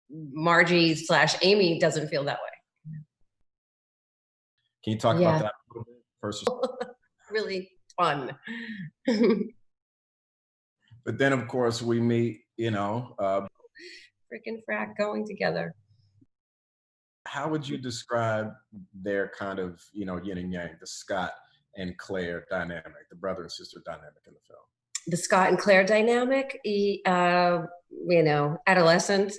Margie / Amy doesn't feel that way. Can you talk about that a little bit first? Really fun. But then, of course, we meet, Freaking frat going together. how would you describe their kind of, yin and yang, the Scott and Claire dynamic, the brother and sister dynamic in the film? The Scott and Claire dynamic, adolescent,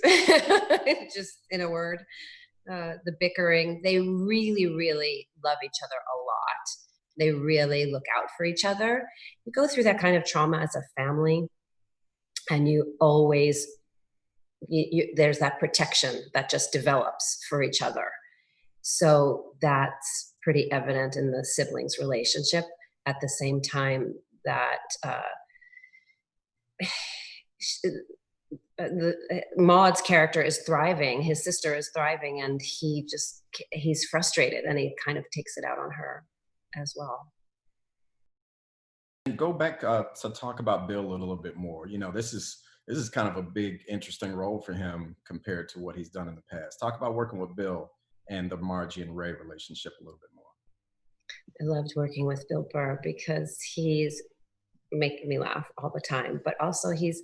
just in a word, the bickering. They really, really love each other a lot. They really look out for each other. You go through that kind of trauma as a family, and you always, there's that protection that just develops for each other. So that's pretty evident in the siblings' relationship. At the same time that Maud's character is thriving, his sister is thriving, and he's frustrated, and he kind of takes it out on her as well. And go back to talk about Bill a little bit more. This is kind of a big, interesting role for him compared to what he's done in the past. Talk about working with Bill and the Margie and Ray relationship a little bit more. I loved working with Bill Burr because he's making me laugh all the time, but also he's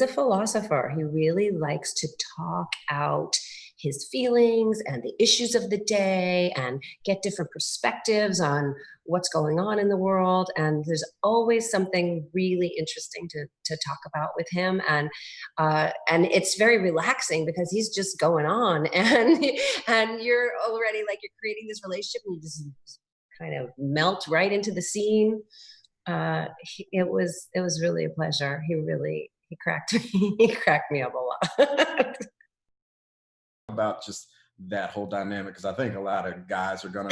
a philosopher. He really likes to talk out his feelings and the issues of the day and get different perspectives on what's going on in the world. And there's always something really interesting to talk about with him. And it's very relaxing because he's just going on, and you're already like, you're creating this relationship, and you just kind of melt right into the scene. It was really a pleasure. He cracked me up a lot. About just that whole dynamic, because I think a lot of guys are gonna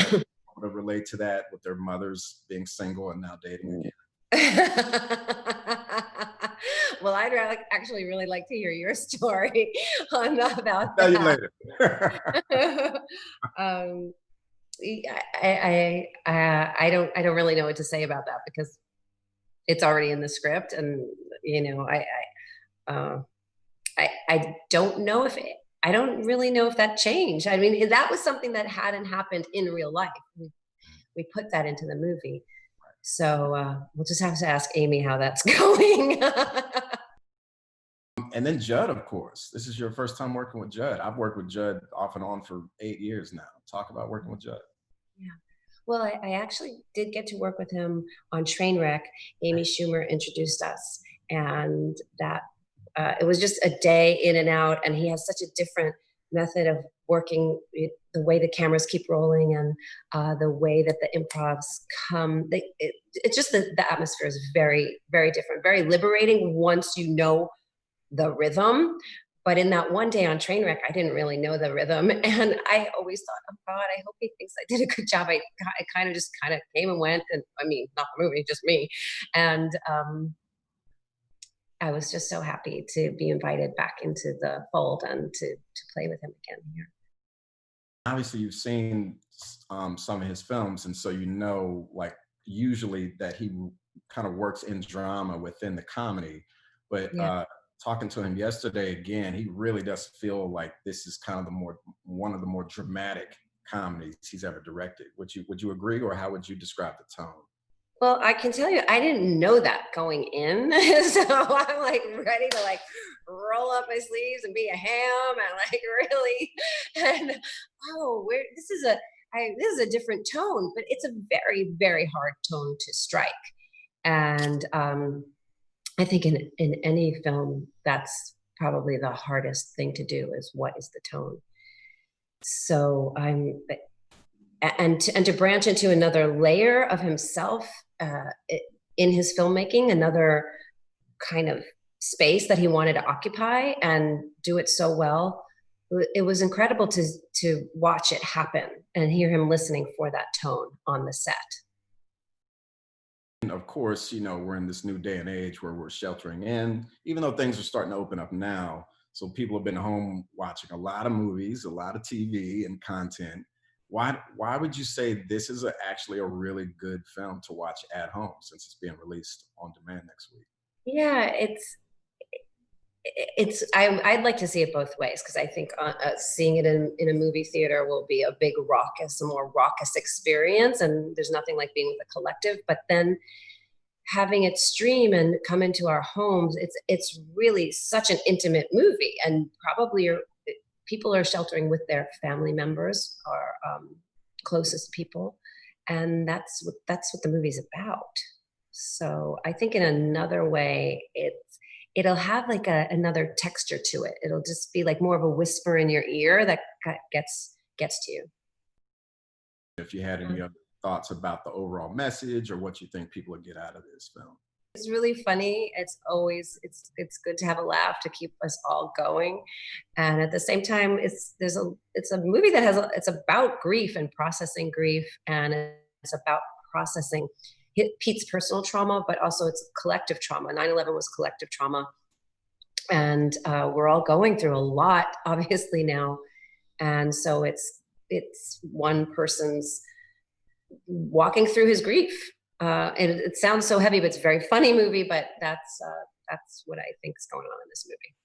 relate to that with their mothers being single and now dating again. Well, I'd actually really like to hear your story about I'll tell you that. later. I don't really know what to say about that because it's already in the script, and I don't know if I don't really know if that changed. I mean, that was something that hadn't happened in real life. We put that into the movie, so we'll just have to ask Amy how that's going. And then Judd, of course. This is your first time working with Judd. I've worked with Judd off and on for 8 years now. Talk about working with Judd. Yeah. Well, I actually did get to work with him on Trainwreck. Amy Schumer introduced us, and that it was just a day in and out. And he has such a different method of working, the way the cameras keep rolling, and the way that the improvs come. It's just the atmosphere is very, very different, very liberating once you know the rhythm. But in that one day on Trainwreck, I didn't really know the rhythm. And I always thought, oh God, I hope he thinks I did a good job. I kind of came and went. And I mean, not the movie, just me. And I was just so happy to be invited back into the fold and to play with him again here. Obviously, you've seen some of his films, and so like, usually that he kind of works in drama within the comedy. But talking to him yesterday again, he really does feel like this is kind of one of the more dramatic comedies he's ever directed. Would you agree, or how would you describe the tone? Well, I can tell you, I didn't know that going in. So I'm like ready to like roll up my sleeves and be a ham and like really, and this is a different tone, but it's a very, very hard tone to strike. And I think in any film, that's probably the hardest thing to do, is what is the tone. So and to branch into another layer of himself in his filmmaking, another kind of space that he wanted to occupy and do it so well. It was incredible to watch it happen and hear him listening for that tone on the set. And of course, we're in this new day and age where we're sheltering in, even though things are starting to open up now. So people have been home watching a lot of movies, a lot of TV and content. Why would you say this is actually a really good film to watch at home, since it's being released on demand next week? Yeah, I'd like to see it both ways, because I think seeing it in a movie theater will be a big a more raucous experience, and there's nothing like being with a collective. But then having it stream and come into our homes, it's really such an intimate movie, and probably people are sheltering with their family members or closest people, and that's what the movie's about. So I think in another way, it'll have like another texture to it. It'll just be like more of a whisper in your ear that gets to you. If you had any other thoughts about the overall message or what you think people would get out of this film. It's really funny. It's good to have a laugh to keep us all going, and at the same time, it's a movie that it's about grief and processing grief, and it's about processing Pete's personal trauma, but also it's collective trauma. 9/11 was collective trauma, and we're all going through a lot, obviously now, and so it's one person's walking through his grief. And it sounds so heavy, but it's a very funny movie. But that's what I think is going on in this movie.